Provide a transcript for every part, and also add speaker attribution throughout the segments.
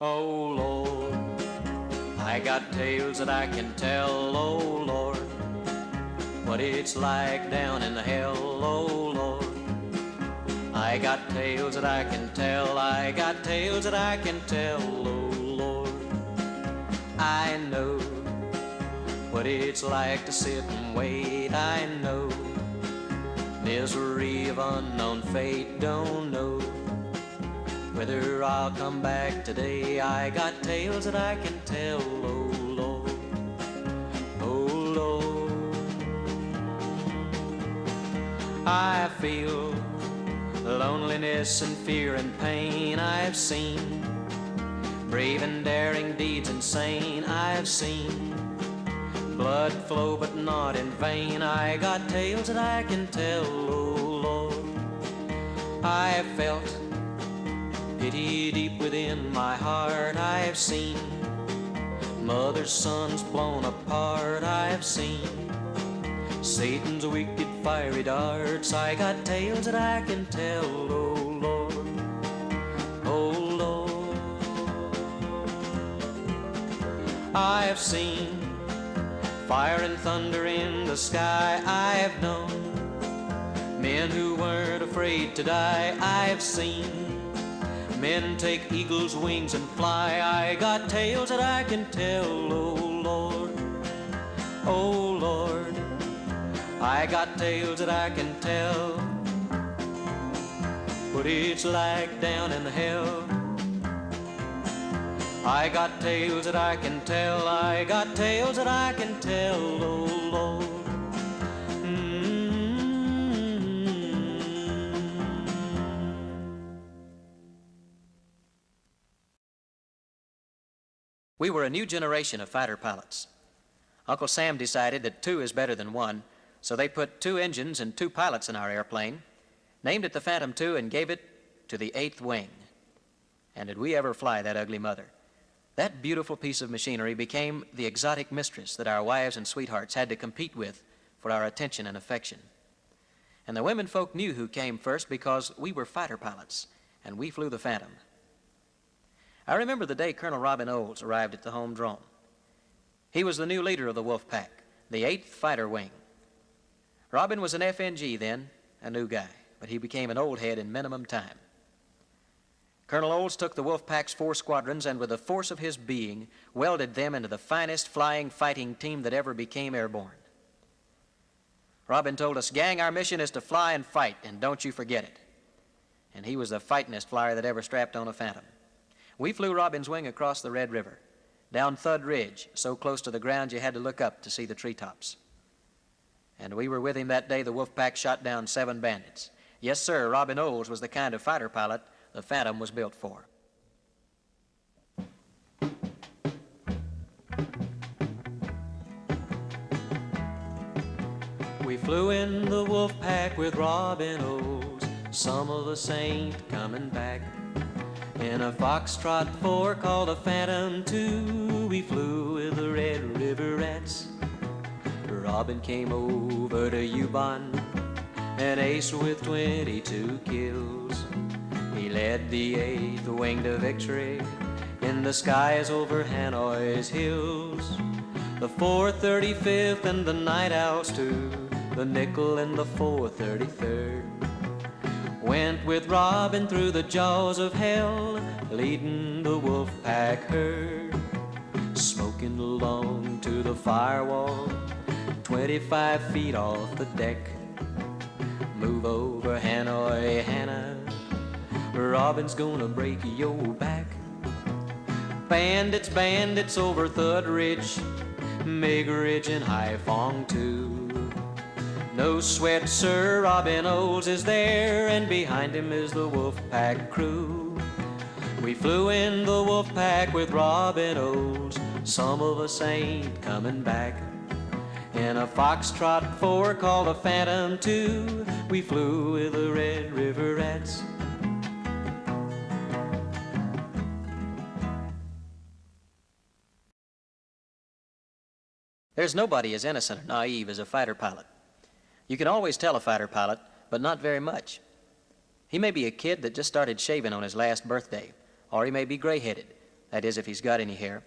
Speaker 1: Oh Lord, I got tales that I can tell, oh Lord, what it's like down in the hell, oh Lord. I got tales that I can tell, I got tales that I can tell, oh Lord. I know what it's like to sit and wait, I know misery of unknown fate, don't know whether I'll come back today. I got tales that I can tell, oh Lord, oh Lord. I feel loneliness and fear and pain. I've seen brave and daring deeds insane. I've seen blood flow but not in vain. I got tales that I can tell, oh Lord. I have felt pity deep within my heart. I have seen mother's sons blown apart. I have seen Satan's wicked fiery darts. I got tales that I can tell, oh Lord, oh Lord. I have seen fire and thunder in the sky. I have known men who weren't afraid to die. I have seen men take eagle's wings and fly. I got tales that I can tell, oh Lord, oh Lord. I got tales that I can tell, what it's like down in hell. I got tales that I can tell, I got tales that I can tell, oh Lord. We were a new generation of fighter pilots. Uncle Sam decided that two is better than one, so they put two engines and two pilots in our airplane, named it the Phantom II, and gave it to the 8th Wing. And did we ever fly that ugly mother? That beautiful piece of machinery became the exotic mistress that our wives and sweethearts had to compete with for our attention and affection. And the women folk knew who came first because we were fighter pilots, and we flew the Phantom. I remember the day Colonel Robin Olds arrived at the home drome. He was the new leader of the Wolf Pack, the 8th Fighter Wing. Robin was an FNG then, a new guy, but he became an old head in minimum time. Colonel Olds took the Wolf Pack's 4 squadrons and with the force of his being welded them into the finest flying fighting team that ever became airborne. Robin told us, "Gang, our mission is to fly and fight, and don't you forget it." And he was the fightingest flyer that ever strapped on a Phantom. We flew Robin's wing across the Red River, down Thud Ridge, so close to the ground you had to look up to see the treetops. And we were with him that day the Wolf Pack shot down 7 bandits. Yes, sir, Robin Olds was the kind of fighter pilot the Phantom was built for. We flew in the Wolf Pack with Robin Olds, some of us ain't coming back. In a Foxtrot 4 called a Phantom II, we flew with the Red River Rats. Robin came over to Yukon, an ace with 22 kills. He led the 8th Wing to victory in the skies over Hanoi's hills. The 435th and the Night Owls too, the Nickel and the 433rd, went with Robin through the jaws of hell, leading the Wolf Pack herd. Smoking along to the firewall, 25 feet off the deck. Move over, Hanoi, Hannah, Robin's gonna break your back. Bandits, bandits over Thud Ridge, Mig Ridge and Haiphong too. No sweat, sir, Robin Olds is there, and behind him is the Wolf Pack crew. We flew in the Wolf Pack with Robin Olds, some of us ain't coming back. In a Foxtrot 4 called a Phantom II, we flew with the Red River Rats. There's nobody as innocent or naive as a fighter pilot. You can always tell a fighter pilot, but not very much. He may be a kid that just started shaving on his last birthday, or he may be gray-headed, That is, if he's got any hair.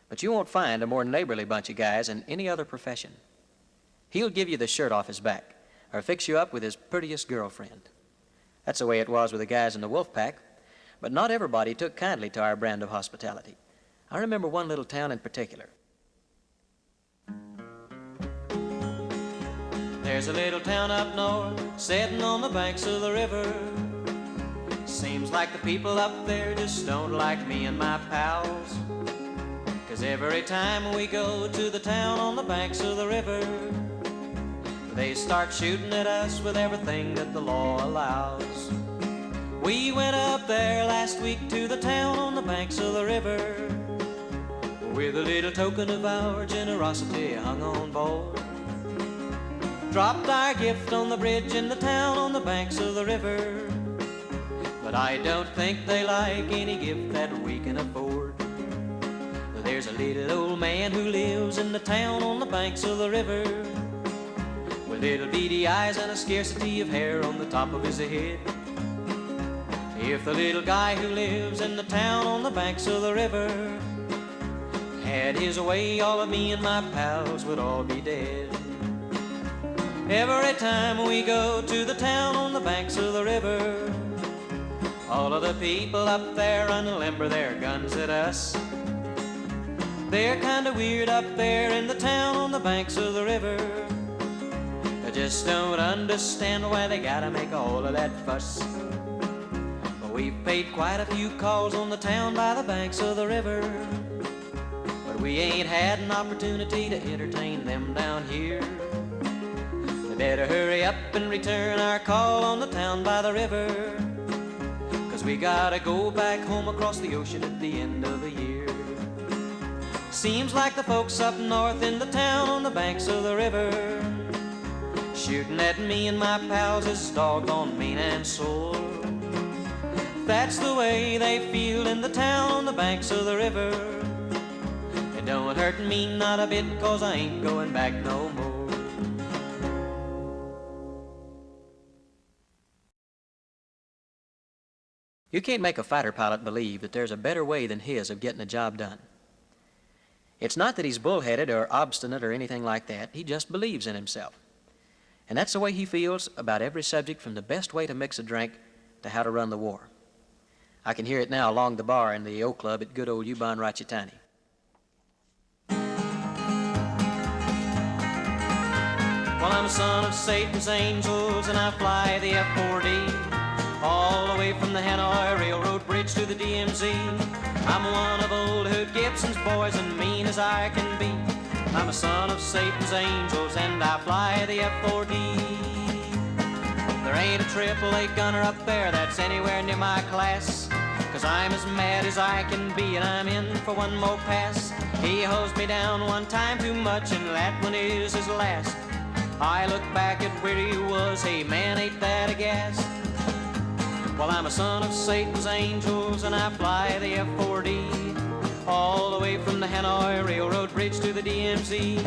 Speaker 1: But you won't find a more neighborly bunch of guys in any other profession. He'll give you the shirt off his back or fix you up with his prettiest girlfriend. That's the way it was with the guys in the Wolf Pack, but not everybody took kindly to our brand of hospitality. I remember one little town in particular. There's a little town up north, sitting on the banks of the river. Seems like the people up there just don't like me and my pals. 'Cause every time we go to the town on the banks of the river, they start shooting at us with everything that the law allows. We went up there last week to the town on the banks of the river, with a little token of our generosity hung on board. Dropped our gift on the bridge in the town on the banks of the river, but I don't think they like any gift that we can afford. There's a little old man who lives in the town on the banks of the river, with little beady eyes and a scarcity of hair on the top of his head. If the little guy who lives in the town on the banks of the river had his way, all of me and my pals would all be dead. Every time we go to the town on the banks of the river, all of the people up there unlimber their guns at us. They're kinda weird up there in the town on the banks of the river. I just don't understand why they gotta make all of that fuss. But we've paid quite a few calls on the town by the banks of the river, but we ain't had an opportunity to entertain them down here. We better hurry up and return our call on the town by the river, 'cause we gotta go back home across the ocean at the end of the year. Seems like the folks up north in the town on the banks of the river, shooting at me and my pals is doggone mean and sore. That's the way they feel in the town on the banks of the river. It don't hurt me not a bit, 'cause I ain't going back no more. You can't make a fighter pilot believe that there's a better way than his of getting a job done. It's not that he's bullheaded or obstinate or anything like that. He just believes in himself. And that's the way he feels about every subject, from the best way to mix a drink to how to run the war. I can hear it now along the bar in the O Club at good old Ubon Ratchathani. Well, I'm a son of Satan's angels, and I fly the F-4D all the way from the Hanoi Railroad Bridge to the DMZ. I'm one of old Hood Gibson's boys, and mean as I can be. I'm a son of Satan's angels, and I fly the F-4D. There ain't a AAA gunner up there that's anywhere near my class, 'cause I'm as mad as I can be, and I'm in for one more pass. He hosed me down one time too much, and that one is his last. I look back at where he was, hey man, ain't that a gas? Well, I'm a son of Satan's angels, and I fly the F-4D all the way from the Hanoi Railroad Bridge to the DMZ.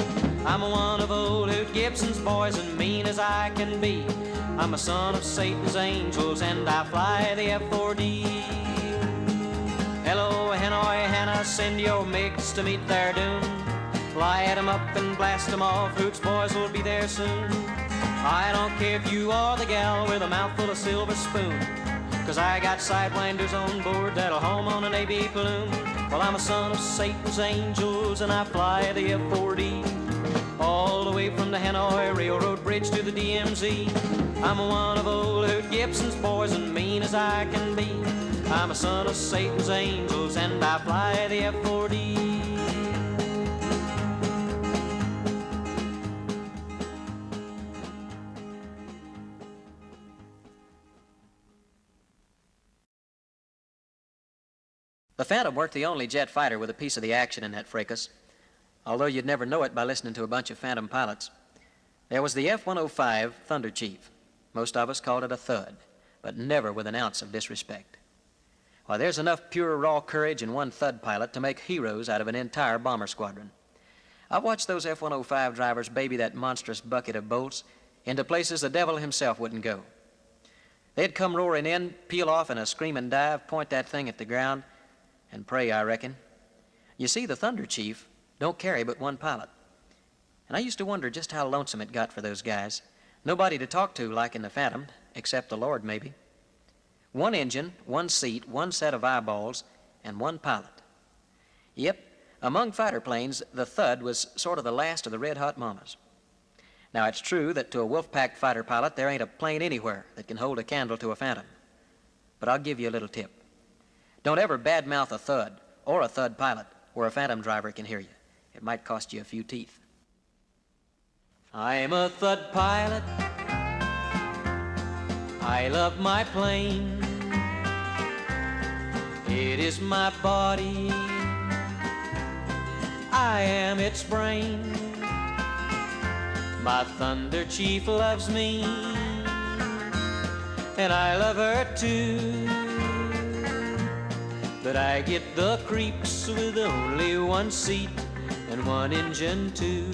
Speaker 1: I'm one of old Hood Gibson's boys, and mean as I can be. I'm a son of Satan's angels, and I fly the F-4D. Hello, Hanoi, Hannah, send your MiGs to meet their doom. Light 'em up and blast 'em off, Hood's boys will be there soon. I don't care if you are the gal with a mouthful of silver spoon, 'cause I got sidewinders on board that'll home on an AB balloon. Well, I'm a son of Satan's angels, and I fly the F-4D all the way from the Hanoi Railroad Bridge to the DMZ. I'm one of old Hood Gibson's boys, and mean as I can be. I'm a son of Satan's angels, and I fly the F-4D. The Phantom weren't the only jet fighter with a piece of the action in that fracas, although you'd never know it by listening to a bunch of Phantom pilots. There was the F-105 Thunder Chief. Most of us called it a Thud, but never with an ounce of disrespect. Why, there's enough pure raw courage in one Thud pilot to make heroes out of an entire bomber squadron. I've watched those F-105 drivers baby that monstrous bucket of bolts into places the devil himself wouldn't go. They'd come roaring in, peel off in a screaming dive, point that thing at the ground, and pray, I reckon. You see, the Thunder Chief don't carry but one pilot. And I used to wonder just how lonesome it got for those guys. Nobody to talk to like in the Phantom, except the Lord, maybe. One engine, one seat, one set of eyeballs, and one pilot. Yep, among fighter planes, the Thud was sort of the last of the red-hot mamas. Now, it's true that to a Wolfpack fighter pilot, there ain't a plane anywhere that can hold a candle to a Phantom. But I'll give you a little tip. Don't ever badmouth a Thud or a Thud pilot where a Phantom driver can hear you. It might cost you a few teeth. I'm a Thud pilot. I love my plane. It is my body. I am its brain. My Thunder Chief loves me, and I love her too. But I get the creeps with only one seat and one engine too.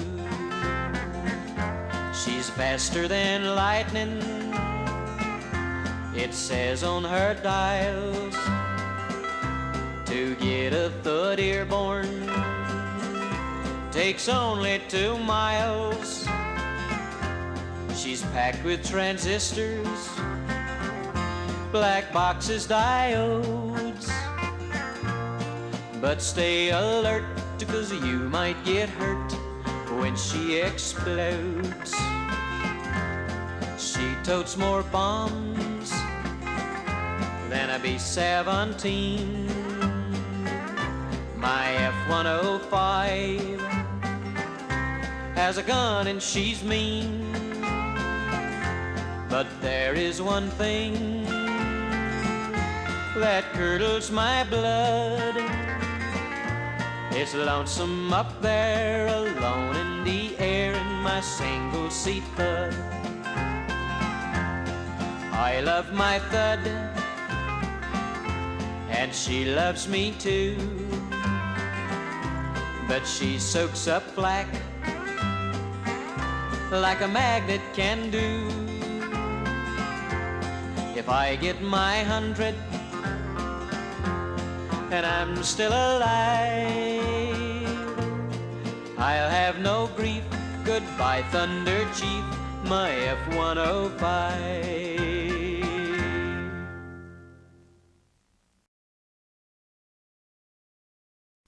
Speaker 1: She's faster than lightning, it says on her dials. To get a Thud airborne takes only 2 miles. She's packed with transistors, black boxes, diodes. But stay alert, 'cause you might get hurt when she explodes. She totes more bombs than a B-17. My F-105 has a gun and she's mean. But there is one thing that curdles my blood. It's lonesome up there alone in the air in my single-seat Thud. I love my Thud, and she loves me too. But she soaks up flak like a magnet can do. If I get my 100 and I'm still alive, I'll have no grief. Goodbye, Thunder Chief, my F-105.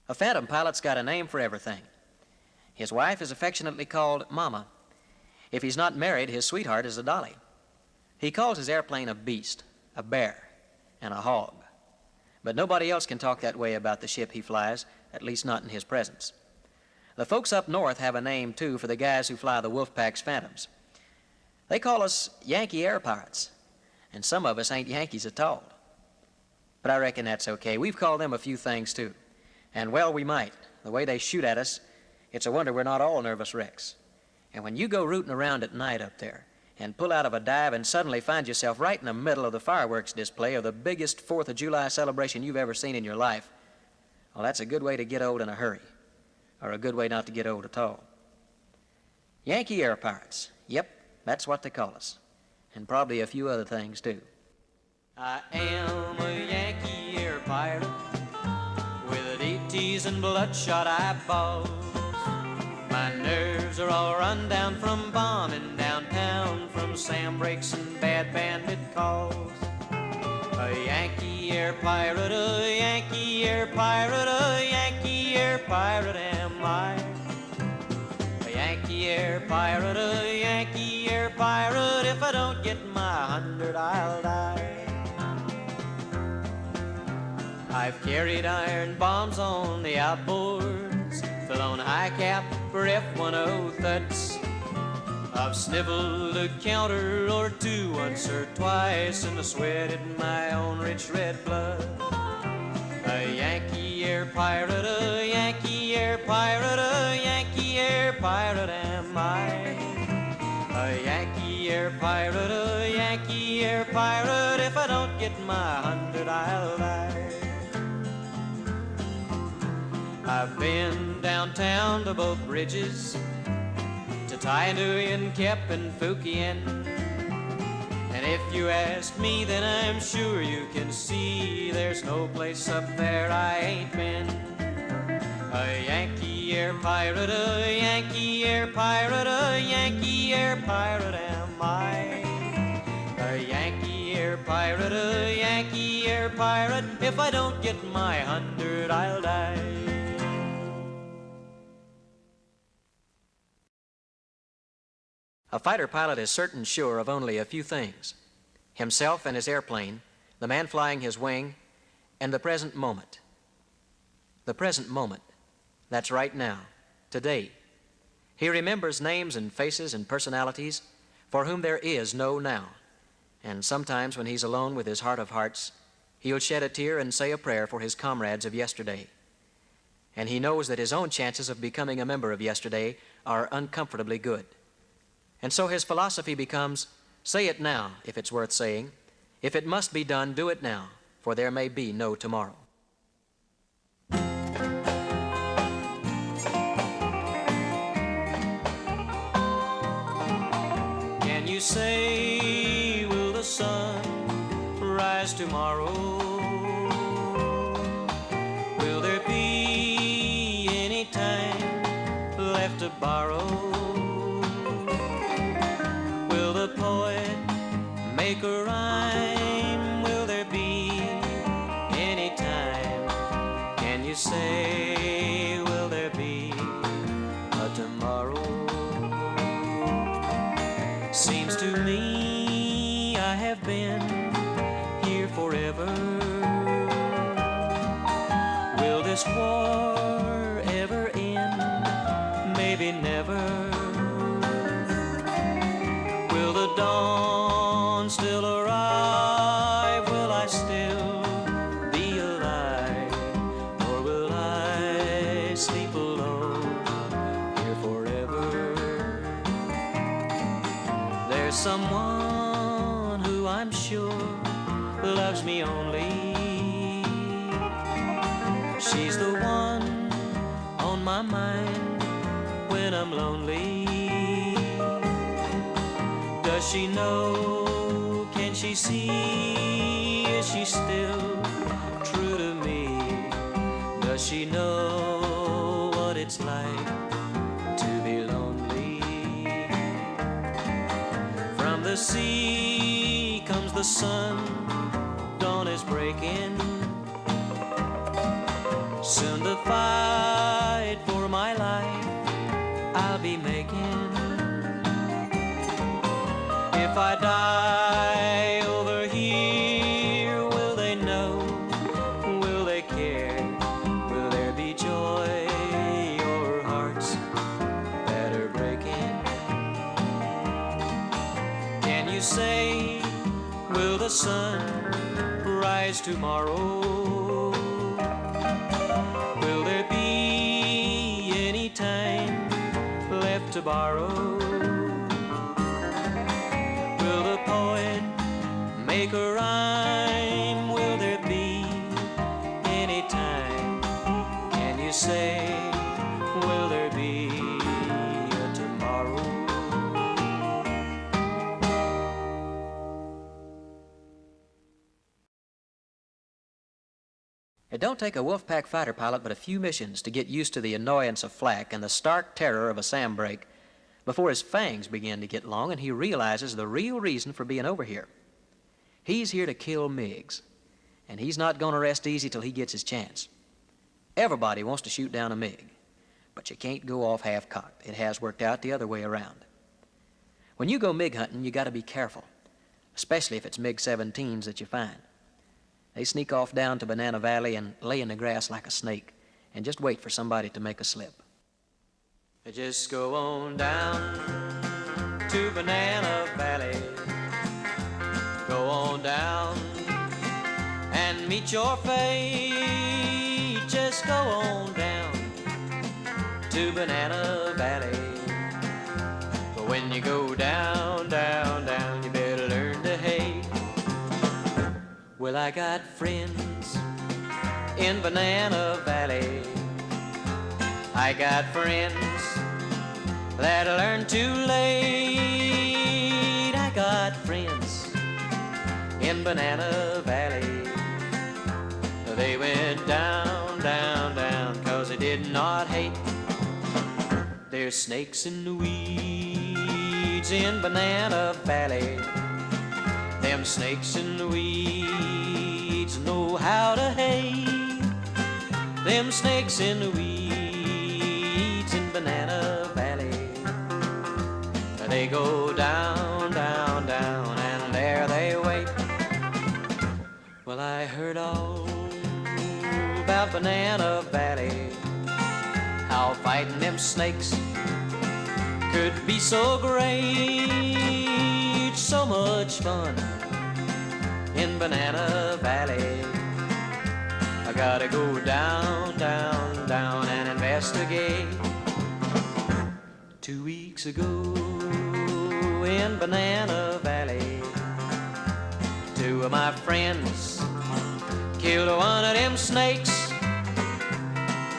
Speaker 1: A Phantom pilot's got a name for everything. His wife is affectionately called Mama. If he's not married, his sweetheart is a dolly. He calls his airplane a beast, a bear, and a hog. But nobody else can talk that way about the ship he flies, at least not in his presence. The folks up north have a name, too, for the guys who fly the Wolfpack's Phantoms. They call us Yankee Air Pirates, and some of us ain't Yankees at all. But I reckon that's okay. We've called them a few things, too. And well, we might. The way they shoot at us, it's a wonder we're not all nervous wrecks. And when you go rooting around at night up there, and pull out of a dive and suddenly find yourself right in the middle of the fireworks display of the biggest 4th of July celebration you've ever seen in your life, well, that's a good way to get old in a hurry, or a good way not to get old at all. Yankee Air Pirates. Yep, that's what they call us. And probably a few other things, too. I am a Yankee Air Pirate with DTs and bloodshot eyeballs. My nerves are all run down from bombing downtown, from Sam breaks and bad bandit calls. A Yankee Air Pirate, a Yankee Air Pirate, a Yankee Air Pirate am I. A Yankee Air Pirate, a Yankee Air Pirate, if I don't get my 100 I'll die. I've carried iron bombs on the outboards, flown high cap for F-10 Thuds. I've sniveled a counter or two once or twice, and I sweated my own rich red blood. A Yankee Air Pirate, a Yankee Air Pirate, a Yankee Air Pirate am I. A Yankee Air Pirate, a Yankee Air Pirate, if I don't get my 100 I'll die. I've been downtown to both bridges, to Tainui and Kep and Fukien, and And if you ask me, then I'm sure you can see there's no place up there I ain't been. A Yankee air pirate, a Yankee air pirate, a Yankee air pirate am I. A Yankee air pirate, a Yankee air pirate. If I don't get my 100, I'll die. A fighter pilot is certain sure of only a few things: himself and his airplane, the man flying his wing, and the present moment. The present moment. That's right now, today. He remembers names and faces and personalities for whom there is no now. And sometimes when he's alone with his heart of hearts, he'll shed a tear and say a prayer for his comrades of yesterday. And he knows that his own chances of becoming a member of yesterday are uncomfortably good. And so his philosophy becomes, say it now if it's worth saying. If it must be done, do it now, for there may be no tomorrow. Can you say, will the sun rise tomorrow? Will there be any time left to borrow? Will the poet make a rhyme? Will there be any time? Can you say, will there be a tomorrow? Seems to me I have been here forever. Will this war ever end? Maybe never. Will the dawn still arrive? Will I still be alive? Or will I sleep alone here forever? There's someone who I'm sure loves me only. She's the one on my mind when I'm lonely. Does she know? Can she see? Is she still true to me? Does she know what it's like to be lonely? From the sea comes the sun, dawn is breaking. Soon the fight for my life I'll be making. If I die over here, will they know? Will they care? Will there be joy or hearts that are breaking? Can you say, will the sun rise tomorrow? Will there be any time left to borrow? Will the poet make a rhyme? Will there be any time? Can you say, will there be a tomorrow? It don't take a Wolfpack fighter pilot but a few missions to get used to the annoyance of flak and the stark terror of a SAM break before his fangs begin to get long and he realizes the real reason for being over here. He's here to kill MiGs, and he's not going to rest easy till he gets his chance. Everybody wants to shoot down a MiG, but you can't go off half-cocked. It has worked out the other way around. When you go MiG hunting, you got to be careful, especially if it's MiG-17s that you find. They sneak off down to Banana Valley and lay in the grass like a snake and just wait for somebody to make a slip. They just go on down to Banana Valley. Go on down and meet your fate. Just go on down to Banana Valley. But when you go down, down, down, you better learn to hate. Well, I got friends in Banana Valley. I got friends that learn too late. I got friends in Banana Valley. They went down, down, down, 'cause they did not hate. There's snakes in the weeds in Banana Valley. Them snakes in the weeds know how to hate. Them snakes in the weeds in Banana Valley. They go down, down, down, and there they wait. Well, I heard all about Banana Valley, how fighting them snakes could be so great, so much fun in Banana Valley. I gotta go down, down, down and investigate. 2 weeks ago in Banana Valley, 2 of my friends killed one of them snakes.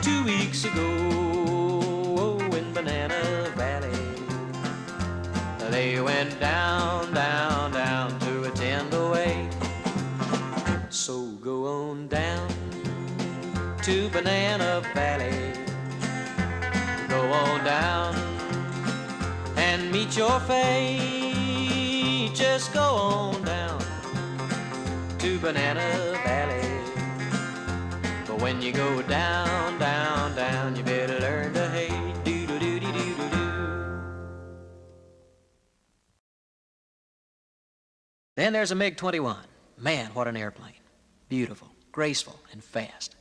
Speaker 1: 2 weeks ago in Banana Valley. They went down, down, down to attend a wake. So go on down to Banana Valley. Go on down and meet your fate. Just go on down to Banana Valley. But when you go down, down, down, you better learn to hate. Do-do-do-do-do-do. Then there's a MiG-21. Man, what an airplane. Beautiful, graceful, and fast.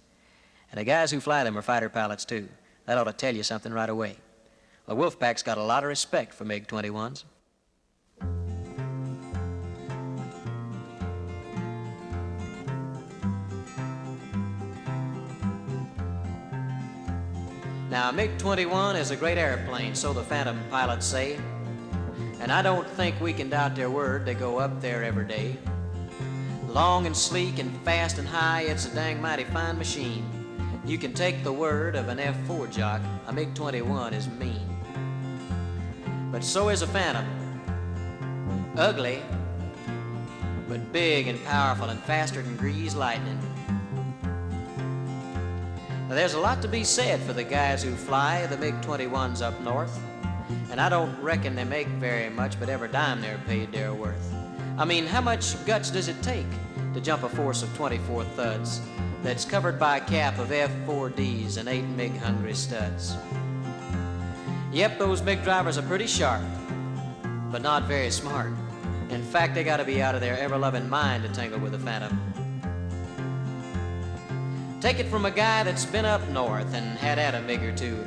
Speaker 1: And the guys who fly them are fighter pilots, too. That ought to tell you something right away. Well, Wolfpack's got a lot of respect for MiG-21s. Now, a MiG-21 is a great airplane, so the Phantom pilots say. And I don't think we can doubt their word. They go up there every day. Long and sleek and fast and high, it's a dang mighty fine machine. You can take the word of an F4 jock, a MiG-21 is mean. But so is a Phantom. Ugly, but big and powerful and faster than greased lightning. Now, there's a lot to be said for the guys who fly the MiG-21s up north. And I don't reckon they make very much, but every dime they're paid they're worth. I mean, how much guts does it take to jump a force of 24 thuds that's covered by a cap of F4Ds and 8 MiG-hungry studs? Yep, those MiG drivers are pretty sharp, but not very smart. In fact, they gotta be out of their ever-loving mind to tangle with a Phantom. Take it from a guy that's been up north and had a MiG or two.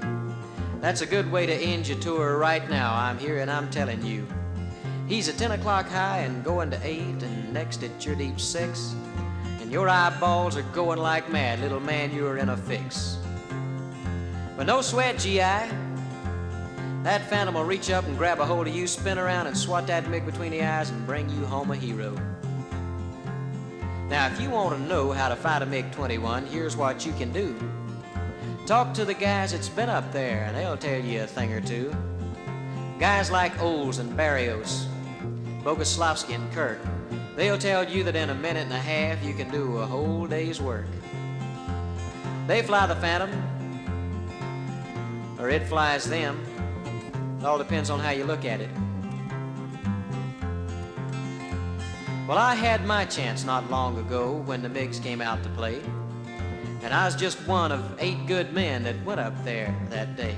Speaker 1: That's a good way to end your tour right now. I'm here and I'm telling you. He's at 10 o'clock high and going to 8, and next at your deep 6. And your eyeballs are going like mad. Little man, you're in a fix. But no sweat, GI. That Phantom will reach up and grab a hold of you, spin around and swat that MiG between the eyes and bring you home a hero. Now, if you want to know how to fight a MiG-21, here's what you can do. Talk to the guys that's been up there, and they'll tell you a thing or two. Guys like Olds and Barrios, Boguslavsky and Kirk, they'll tell you that in a minute and a half you can do a whole day's work. They fly the Phantom, or it flies them. It all depends on how you look at it. Well, I had my chance not long ago when the MiGs came out to play. And I was just one of 8 good men that went up there that day.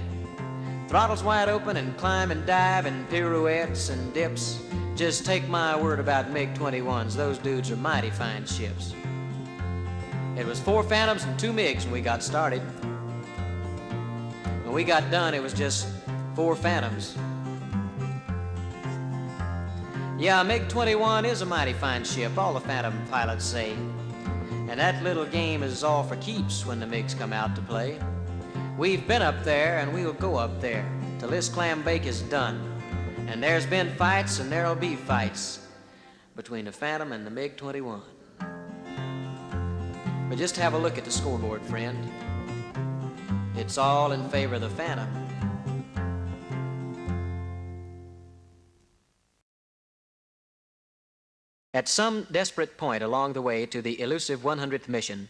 Speaker 1: Throttles wide open and climb and dive and pirouettes and dips. Just take my word about MiG-21s, those dudes are mighty fine ships. It was 4 Phantoms and 2 MiGs when we got started. When we got done, it was just 4 Phantoms. Yeah, a MiG-21 is a mighty fine ship, all the Phantom pilots say. And that little game is all for keeps when the MiGs come out to play. We've been up there and we'll go up there till this clam bake is done. And there's been fights and there'll be fights between the Phantom and the MiG-21. But just have a look at the scoreboard, friend. It's all in favor of the Phantom. At some desperate point along the way to the elusive 100th mission,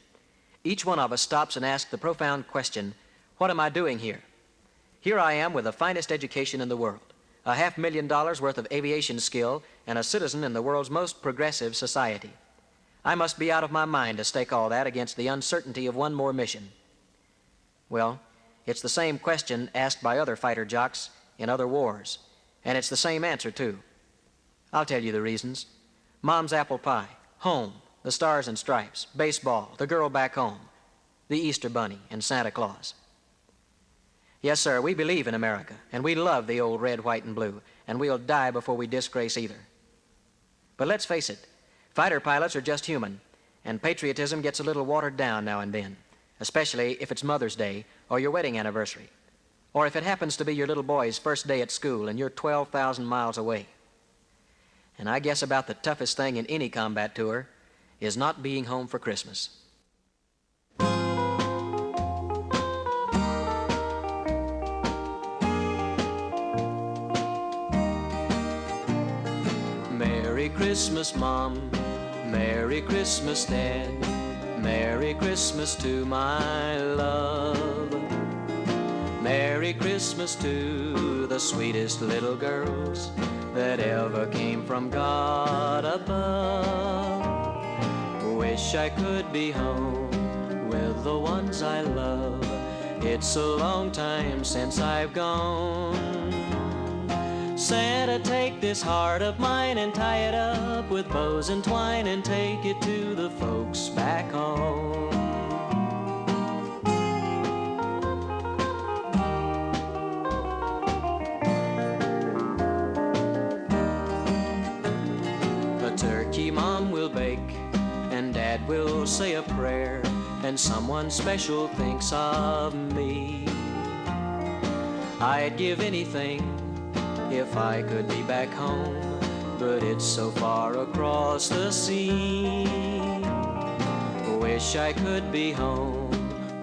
Speaker 1: each one of us stops and asks the profound question, what am I doing here? Here I am with the finest education in the world, a $500,000 worth of aviation skill, and a citizen in the world's most progressive society. I must be out of my mind to stake all that against the uncertainty of one more mission. Well, it's the same question asked by other fighter jocks in other wars, and it's the same answer, too. I'll tell you the reasons. Mom's apple pie, home, the stars and stripes, baseball, the girl back home, the Easter Bunny, and Santa Claus. Yes, sir, we believe in America, and we love the old red, white, and blue, and we'll die before we disgrace either. But let's face it, fighter pilots are just human, and patriotism gets a little watered down now and then, especially if it's Mother's Day or your wedding anniversary, or if it happens to be your little boy's first day at school and you're 12,000 miles away. And I guess about the toughest thing in any combat tour is not being home for Christmas. Merry Christmas, Mom. Merry Christmas, Dad. Merry Christmas to my love. Merry Christmas to the sweetest little girls that ever came from God above. Wish I could be home with the ones I love. It's a long time since I've gone. Santa, take this heart of mine and tie it up with bows and twine and take it to the folks back home. A turkey Mom will bake and Dad will say a prayer and someone special thinks of me. I'd give anything if I could be back home, but it's so far across the sea. Wish I could be home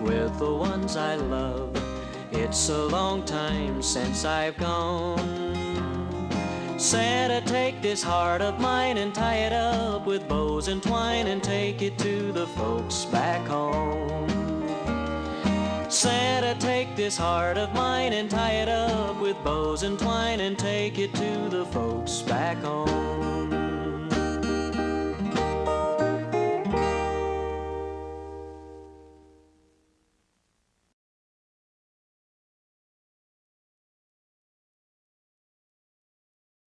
Speaker 1: with the ones I love. It's a long time since I've gone. Santa, take this heart of mine and tie it up with bows and twine and take it to the folks back home. Santa, take this heart of mine and tie it up with bows and twine and take it to the folks back home.